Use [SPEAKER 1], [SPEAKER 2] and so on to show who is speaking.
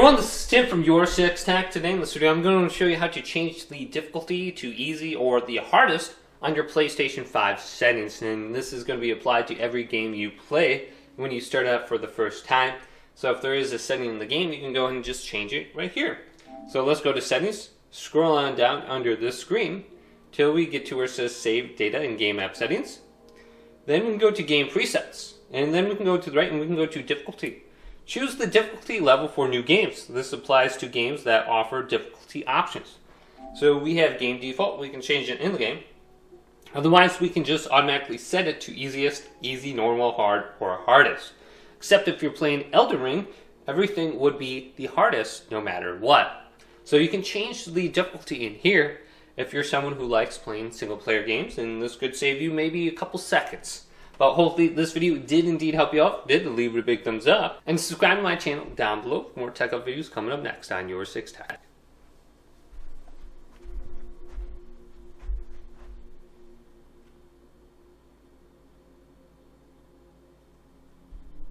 [SPEAKER 1] Everyone, this is Tim from Your Six Tech. Today in this video, I'm going to show you how to change the difficulty to easy or the hardest on your PlayStation 5 settings. And this is going to be applied to every game you play when you start out for the first time. So if there is a setting in the game, you can go ahead and just change it right here. So let's go to settings, scroll on down under this screen till we get to where it says save data in game app settings. Then we can go to game presets, and then we can go to the right and we can go to difficulty. Choose the difficulty level for new games. This applies to games that offer difficulty options. So we have game default, we can change it in the game. Otherwise, we can just automatically set it to easiest, easy, normal, hard, or hardest. Except if you're playing Elden Ring, everything would be the hardest no matter what. So you can change the difficulty in here if you're someone who likes playing single player games, and this could save you maybe a couple seconds. But hopefully this video did indeed help you out. Did leave it a big thumbs up. And subscribe to my channel down below for more tech up videos coming up next on Your Six Tech.